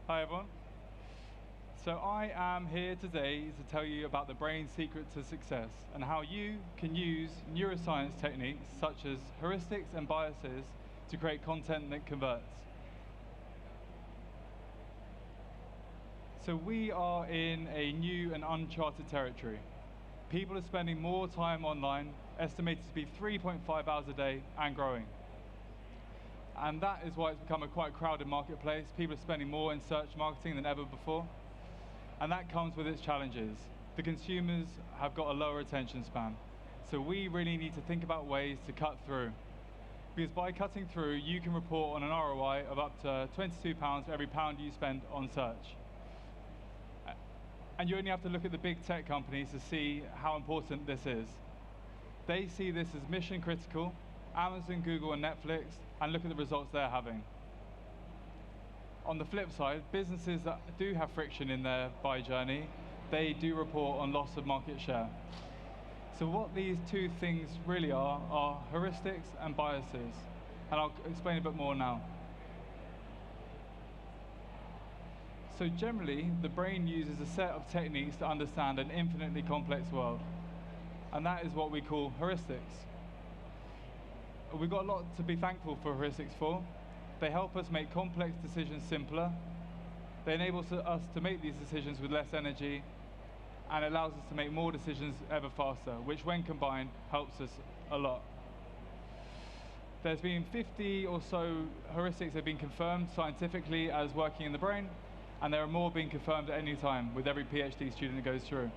Hi everyone. So I am here today to tell you about the brain's secret to success and how you can use neuroscience techniques such as heuristics and biases to create content that converts. So we are in a new and uncharted territory. People are spending more time online, estimated to be 3.5 hours a day and growing. And that is why it's become a quite crowded marketplace. People are spending more in search marketing than ever before. And that comes with its challenges. The consumers have got a lower attention span. So we really need to think about ways to cut through. Because by cutting through, you can report on an ROI of up to £22 for every pound you spend on search. And you only have to look at the big tech companies to see how important this is. They see this as mission critical. Amazon, Google, and Netflix, and look at the results they're having. On the flip side, businesses that do have friction in their buy journey, they do report on loss of market share. So what these two things really are heuristics and biases. And I'll explain a bit more now. So generally, the brain uses a set of techniques to understand an infinitely complex world. And that is what we call heuristics. We've got a lot to be thankful for heuristics for. They help us make complex decisions simpler. They enable us to make these decisions with less energy, and it allows us to make more decisions ever faster, which when combined helps us a lot. There's been 50 or so heuristics that have been confirmed scientifically as working in the brain, and there are more being confirmed at any time with every PhD student that goes through.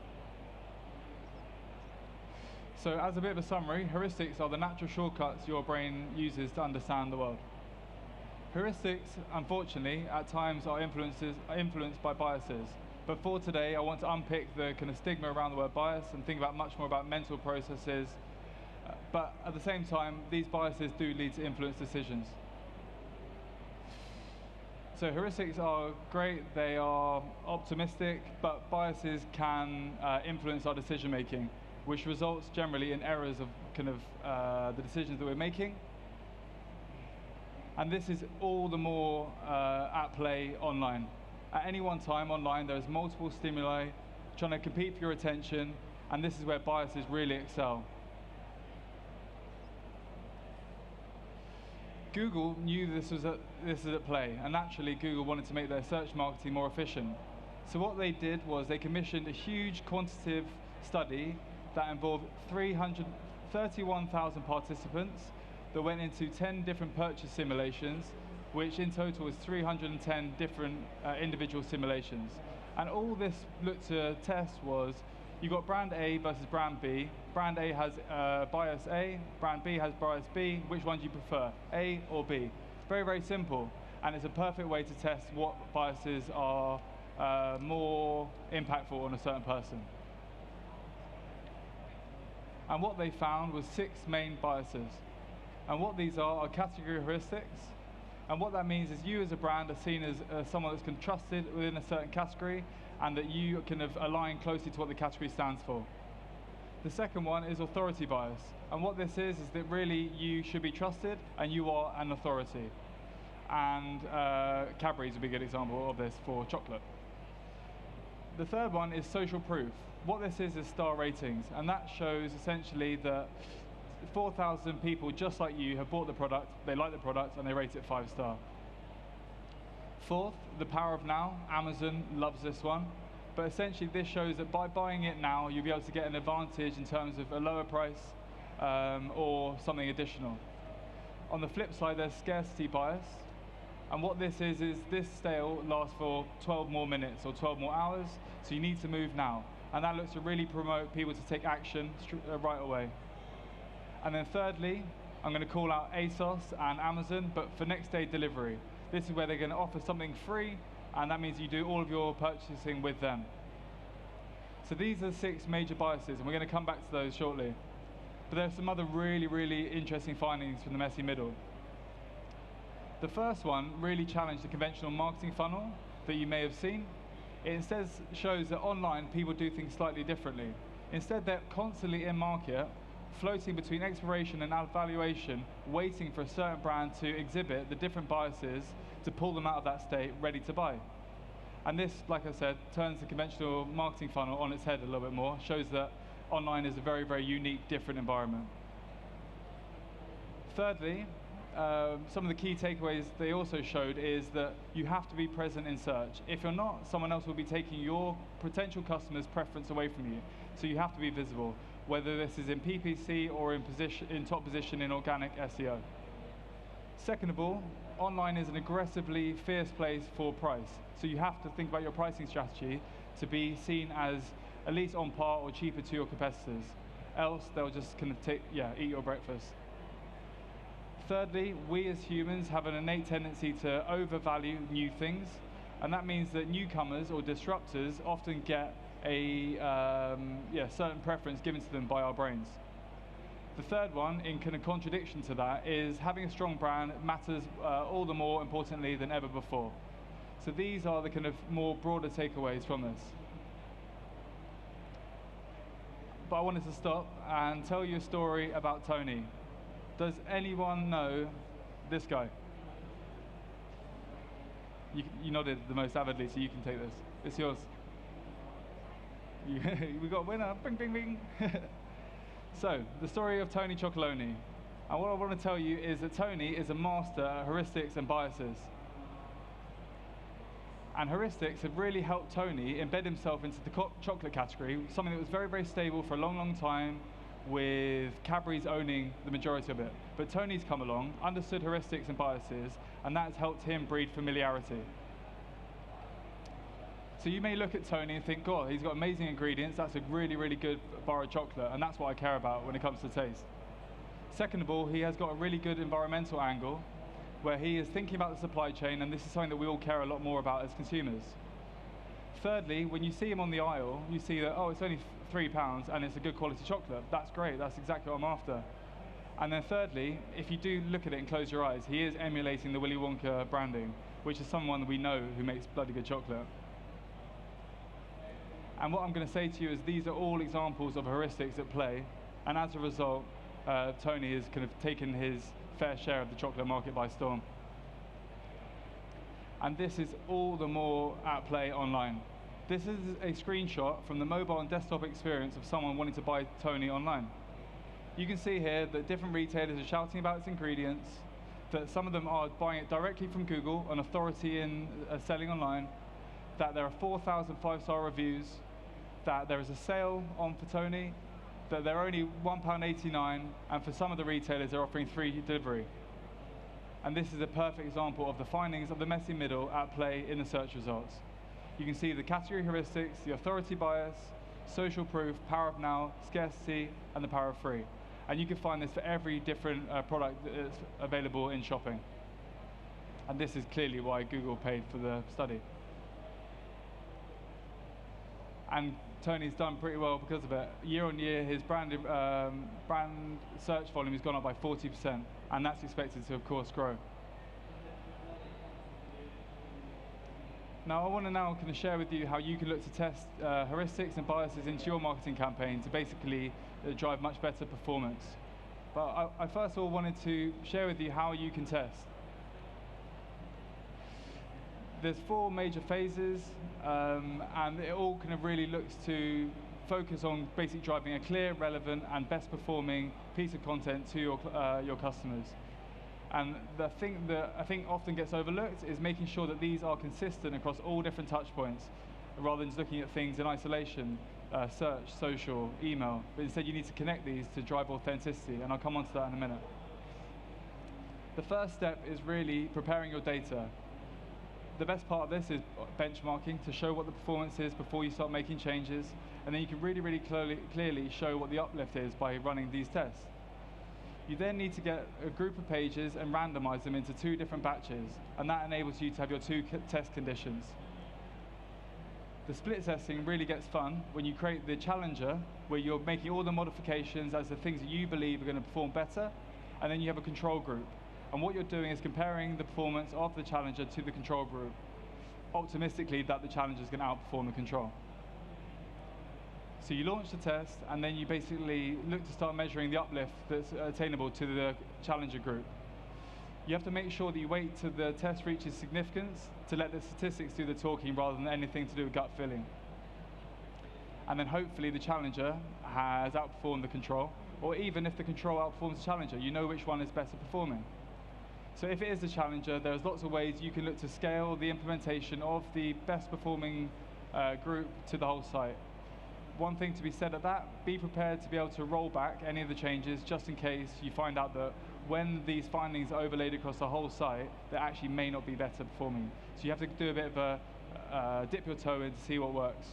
So as a bit of a summary, heuristics are the natural shortcuts your brain uses to understand the world. Heuristics, unfortunately, at times are influenced by biases. But for today, I want to unpick the kind of stigma around the word bias and think about much more about mental processes. But at the same time, these biases do lead to influenced decisions. So heuristics are great, they are optimistic, but biases can influence our decision making, which results generally in errors of kind of the decisions that we're making. And this is all the more at play online. At any one time online, there's multiple stimuli trying to compete for your attention, and this is where biases really excel. Google knew this was at play, and naturally Google wanted to make their search marketing more efficient. So what they did was they commissioned a huge quantitative study that involved 331,000 participants that went into 10 different purchase simulations, which in total was 310 different individual simulations. And all this looked to test was, you got brand A versus brand B. Brand A has bias A, brand B has bias B. Which one do you prefer, A or B? Very, very simple. And it's a perfect way to test what biases are more impactful on a certain person. And what they found was 6 main biases. And what these are category heuristics. And what that means is you as a brand are seen as someone that's trusted within a certain category, and that you kind of align closely to what the category stands for. The second one is authority bias. And what this is that really you should be trusted and you are an authority. And Cadbury's would be a good example of this for chocolate. The third one is social proof. What this is star ratings, and that shows essentially that 4,000 people just like you have bought the product, they like the product, and they rate it 5-star. Fourth, the power of now. Amazon loves this one. But essentially this shows that by buying it now, you'll be able to get an advantage in terms of a lower price or something additional. On the flip side, there's scarcity bias. And what this is this sale lasts for 12 more minutes or 12 more hours, so you need to move now. And that looks to really promote people to take action right away. And then thirdly, I'm going to call out ASOS and Amazon, but for next day delivery. This is where they're going to offer something free, and that means you do all of your purchasing with them. So these are the 6 major biases, and we're going to come back to those shortly. But there are some other really, really interesting findings from the messy middle. The first one really challenged the conventional marketing funnel that you may have seen. It instead shows that online people do things slightly differently. Instead, they're constantly in market, floating between exploration and evaluation, waiting for a certain brand to exhibit the different biases to pull them out of that state, ready to buy. And this, like I said, turns the conventional marketing funnel on its head a little bit more, shows that online is a very, very unique, different environment. Thirdly, some of the key takeaways they also showed is that you have to be present in search. If you're not, someone else will be taking your potential customer's preference away from you. So you have to be visible, whether this is in PPC or in top position in organic SEO. Second of all, online is an aggressively fierce place for price. So you have to think about your pricing strategy to be seen as at least on par or cheaper to your competitors. Else they'll just kind of eat your breakfast. Thirdly, we as humans have an innate tendency to overvalue new things, and that means that newcomers or disruptors often get a certain preference given to them by our brains. The third one, in kind of contradiction to that, is having a strong brand matters all the more importantly than ever before. So these are the kind of more broader takeaways from this. But I wanted to stop and tell you a story about Tony. Does anyone know this guy? You nodded the most avidly, so you can take this. It's yours. We got a winner. Bing, bing, bing. So, the story of Tony Chocolonely. And what I want to tell you is that Tony is a master at heuristics and biases. And heuristics have really helped Tony embed himself into the chocolate category, something that was very, very stable for a long, long time, with Cadbury's owning the majority of it. But Tony's come along, understood heuristics and biases, and that has helped him breed familiarity. So you may look at Tony and think, God, he's got amazing ingredients, that's a really, really good bar of chocolate, and that's what I care about when it comes to taste. Second of all, he has got a really good environmental angle, where he is thinking about the supply chain, and this is something that we all care a lot more about as consumers. Thirdly, when you see him on the aisle, you see that, oh, it's only £3 and it's a good quality chocolate. That's great, that's exactly what I'm after. And then thirdly, if you do look at it and close your eyes, he is emulating the Willy Wonka branding, which is someone that we know who makes bloody good chocolate. And what I'm going to say to you is these are all examples of heuristics at play, and as a result, Tony has kind of taken his fair share of the chocolate market by storm. And this is all the more at play online. This is a screenshot from the mobile and desktop experience of someone wanting to buy Tony online. You can see here that different retailers are shouting about its ingredients, that some of them are buying it directly from Google, an authority in selling online, that there are 4,000 five-star reviews, that there is a sale on for Tony, that they're only £1.89, and for some of the retailers they're offering free delivery. And this is a perfect example of the findings of the messy middle at play in the search results. You can see the category heuristics, the authority bias, social proof, power of now, scarcity, and the power of free. And you can find this for every different product that's available in shopping. And this is clearly why Google paid for the study. And Tony's done pretty well because of it. Year on year, his brand search volume has gone up by 40%, and that's expected to, of course, grow. Now, I want to kind of share with you how you can look to test heuristics and biases into your marketing campaign to basically drive much better performance. But I first of all wanted to share with you how you can test. There's 4 major phases, and it all kind of really looks to focus on basically driving a clear, relevant, and best performing piece of content to your customers. And the thing that I think often gets overlooked is making sure that these are consistent across all different touch points, rather than just looking at things in isolation, search, social, email. But instead you need to connect these to drive authenticity, and I'll come on to that in a minute. The first step is really preparing your data. The best part of this is benchmarking to show what the performance is before you start making changes, and then you can really, really clearly show what the uplift is by running these tests. You then need to get a group of pages and randomize them into 2 different batches, and that enables you to have your 2 test conditions. The split testing really gets fun when you create the challenger, where you're making all the modifications as the things that you believe are going to perform better, and then you have a control group. And what you're doing is comparing the performance of the challenger to the control group, optimistically that the challenger is going to outperform the control. So you launch the test, and then you basically look to start measuring the uplift that's attainable to the challenger group. You have to make sure that you wait till the test reaches significance to let the statistics do the talking rather than anything to do with gut feeling. And then hopefully the challenger has outperformed the control, or even if the control outperforms the challenger, you know which one is better performing. So if it is the challenger, there's lots of ways you can look to scale the implementation of the best performing group to the whole site. One thing to be said at that, be prepared to be able to roll back any of the changes just in case you find out that when these findings are overlaid across the whole site, they actually may not be better performing. So you have to do a bit of a dip your toe in to see what works.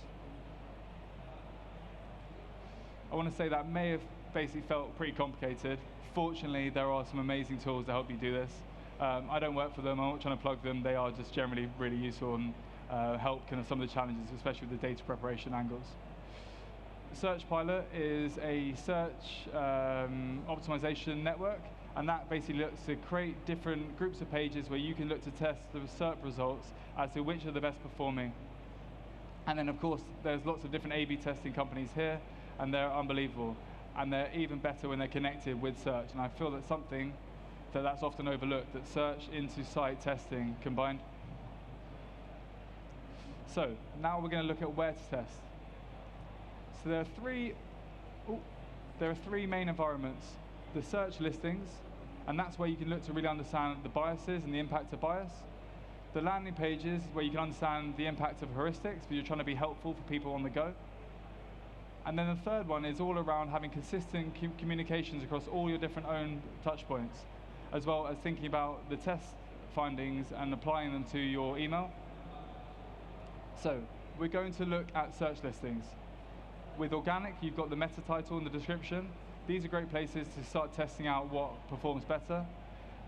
I want to say that may have basically felt pretty complicated. Fortunately, there are some amazing tools to help you do this. I don't work for them, I'm not trying to plug them, they are just generally really useful and help kind of some of the challenges, especially with the data preparation angles. Search Pilot is a search optimization network, and that basically looks to create different groups of pages where you can look to test the search results as to which are the best performing. And then of course, there's lots of different A/B testing companies here, and they're unbelievable. And they're even better when they're connected with search. And I feel that's something that's often overlooked, that search into site testing combined. So now we're going to look at where to test. So there are three main environments. The search listings, and that's where you can look to really understand the biases and the impact of bias. The landing pages, where you can understand the impact of heuristics, but you're trying to be helpful for people on the go. And then the third one is all around having consistent communications across all your different own touch points, as well as thinking about the test findings and applying them to your email. So we're going to look at search listings. With organic, you've got the meta title and the description. These are great places to start testing out what performs better.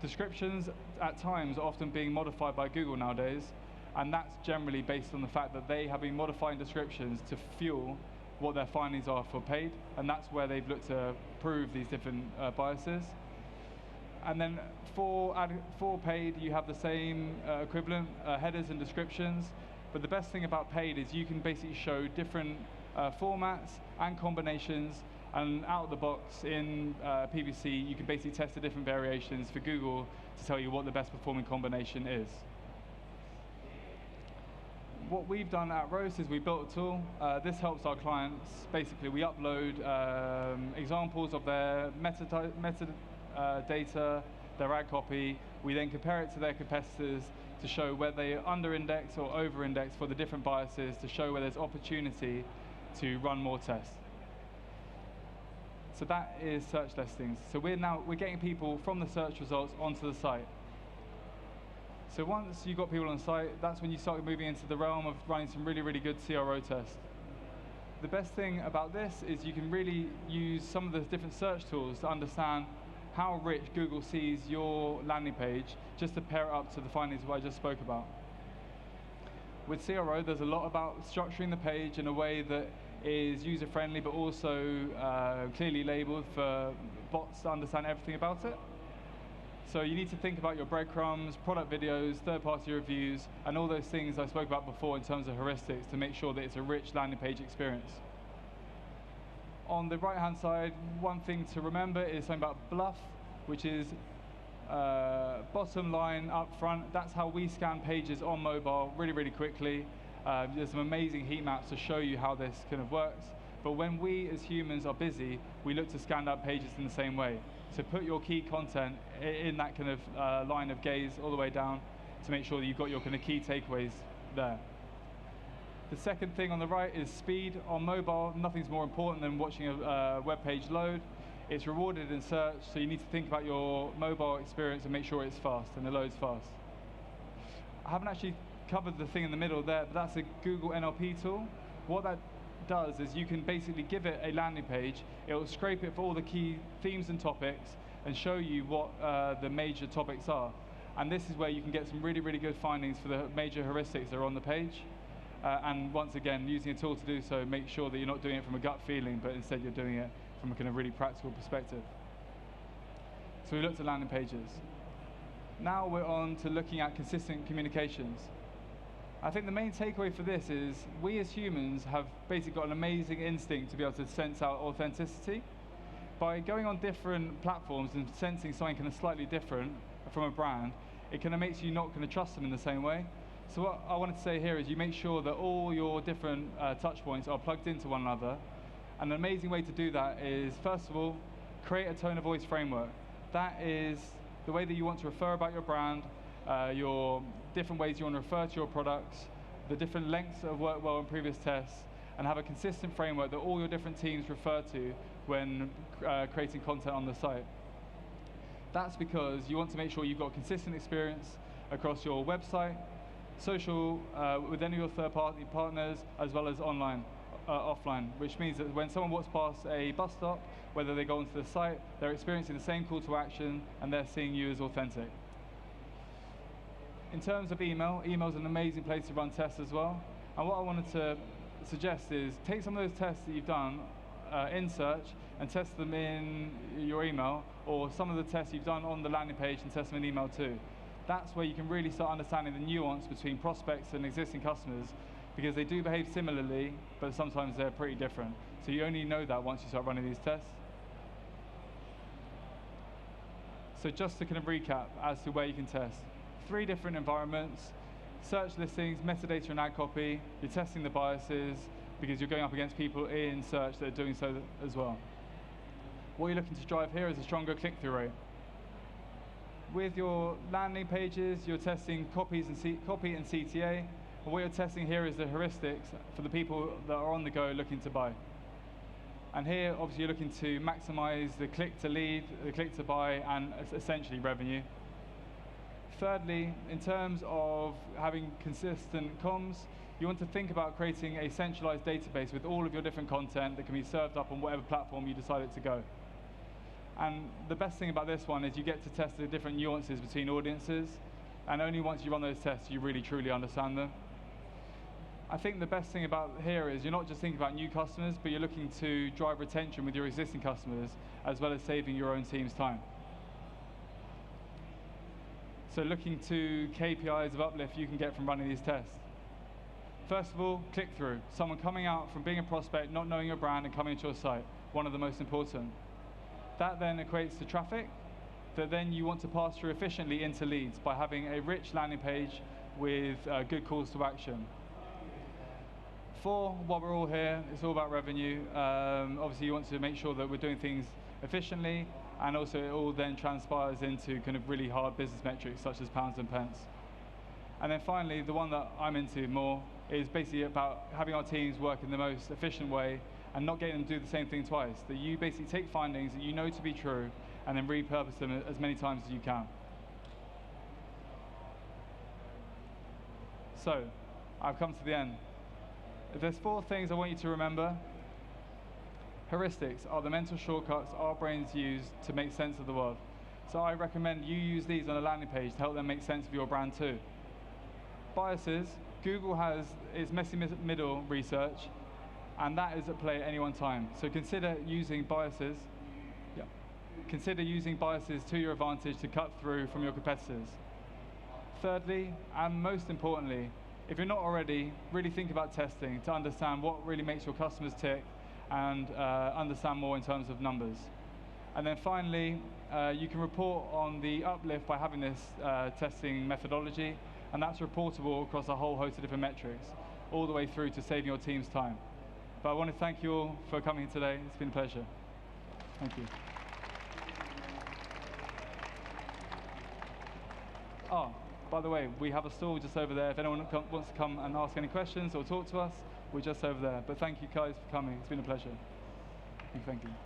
Descriptions, at times, are often being modified by Google nowadays, and that's generally based on the fact that they have been modifying descriptions to fuel what their findings are for paid, and that's where they've looked to prove these different biases. And then for paid, you have the same equivalent headers and descriptions, but the best thing about paid is you can basically show different formats and combinations, and out of the box in PPC, you can basically test the different variations for Google to tell you what the best performing combination is. What we've done at Roast is we built a tool. This helps our clients. Basically, we upload examples of their metadata, their ad copy. We then compare it to their competitors to show where they under-index or over-index for the different biases, to show where there's opportunity to run more tests. So that is search listings. So we're getting people from the search results onto the site. So once you've got people on the site, that's when you start moving into the realm of running some really, really good CRO tests. The best thing about this is you can really use some of the different search tools to understand how rich Google sees your landing page, just to pair it up to the findings of what I just spoke about. With CRO, there's a lot about structuring the page in a way that is user-friendly, but also clearly labeled for bots to understand everything about it. So you need to think about your breadcrumbs, product videos, third-party reviews, and all those things I spoke about before in terms of heuristics to make sure that it's a rich landing page experience. On the right-hand side, one thing to remember is something about bluff, which is bottom line up front. That's how we scan pages on mobile really, really quickly. There's some amazing heat maps to show you how this kind of works. But when we as humans are busy, we look to scan out pages in the same way. So put your key content in that kind of line of gaze all the way down to make sure that you've got your kind of key takeaways there. The second thing on the right is speed. On mobile, nothing's more important than watching a web page load. It's rewarded in search, so you need to think about your mobile experience and make sure it's fast and it loads fast. I haven't actually covered the thing in the middle there, but that's a Google NLP tool. What that does is you can basically give it a landing page, it will scrape it for all the key themes and topics and show you what the major topics are. And this is where you can get some really, really good findings for the major heuristics that are on the page. And once again, using a tool to do so, make sure that you're not doing it from a gut feeling, but instead you're doing it from a kind of really practical perspective. So we looked at landing pages. Now we're on to looking at consistent communications. I think the main takeaway for this is we as humans have basically got an amazing instinct to be able to sense out authenticity. By going on different platforms and sensing something kind of slightly different, from a brand, it kind of makes you not going to trust them in the same way. So what I wanted to say here is you make sure that all your different touch points are plugged into one another. And an amazing way to do that is, first of all, create a tone of voice framework. That is the way that you want to refer about your brand, your different ways you want to refer to your products, the different lengths that have worked well in previous tests, and have a consistent framework that all your different teams refer to when creating content on the site. That's because you want to make sure you've got consistent experience across your website, social, with any of your third-party partners, as well as online, offline, which means that when someone walks past a bus stop, whether they go onto the site, they're experiencing the same call to action, and they're seeing you as authentic. In terms of email, email is an amazing place to run tests as well. And what I wanted to suggest is take some of those tests that you've done in search and test them in your email, or some of the tests you've done on the landing page and test them in email too. That's where you can really start understanding the nuance between prospects and existing customers, because they do behave similarly, but sometimes they're pretty different. So you only know that once you start running these tests. So just to kind of recap as to where you can test. 3 different environments: search listings, metadata and ad copy. You're testing the biases because you're going up against people in search that are doing so as well. What you're looking to drive here is a stronger click-through rate. With your landing pages, you're testing copy and CTA. And what you're testing here is the heuristics for the people that are on the go looking to buy. And here, obviously, you're looking to maximize the click to lead, the click to buy, and essentially revenue. Thirdly, in terms of having consistent comms, you want to think about creating a centralized database with all of your different content that can be served up on whatever platform you decide it to go. And the best thing about this one is you get to test the different nuances between audiences, and only once you run those tests you really truly understand them. I think the best thing about here is you're not just thinking about new customers, but you're looking to drive retention with your existing customers, as well as saving your own team's time. So looking to KPIs of uplift you can get from running these tests. First of all, click-through. Someone coming out from being a prospect, not knowing your brand, and coming to your site. One of the most important. That then equates to traffic that then you want to pass through efficiently into leads by having a rich landing page with good calls to action. 4, while we're all here, it's all about revenue. Obviously, you want to make sure that we're doing things efficiently, and also it all then transpires into kind of really hard business metrics, such as pounds and pence. And then finally, the one that I'm into more is basically about having our teams work in the most efficient way and not getting them to do the same thing twice. That you basically take findings that you know to be true and then repurpose them as many times as you can. So, I've come to the end. There's 4 things I want you to remember. Heuristics are the mental shortcuts our brains use to make sense of the world. So I recommend you use these on a landing page to help them make sense of your brand too. Biases, Google has its messy middle research, and that is at play at any one time. So consider using biases. Consider using biases to your advantage to cut through from your competitors. Thirdly, and most importantly, if you're not already, really think about testing to understand what really makes your customers tick and understand more in terms of numbers. And then finally, you can report on the uplift by having this testing methodology, and that's reportable across a whole host of different metrics, all the way through to saving your team's time. But I want to thank you all for coming today. It's been a pleasure. Thank you. Oh, by the way, we have a stall just over there. If anyone wants to come and ask any questions or talk to us, we're just over there. But thank you guys for coming. It's been a pleasure. Thank you.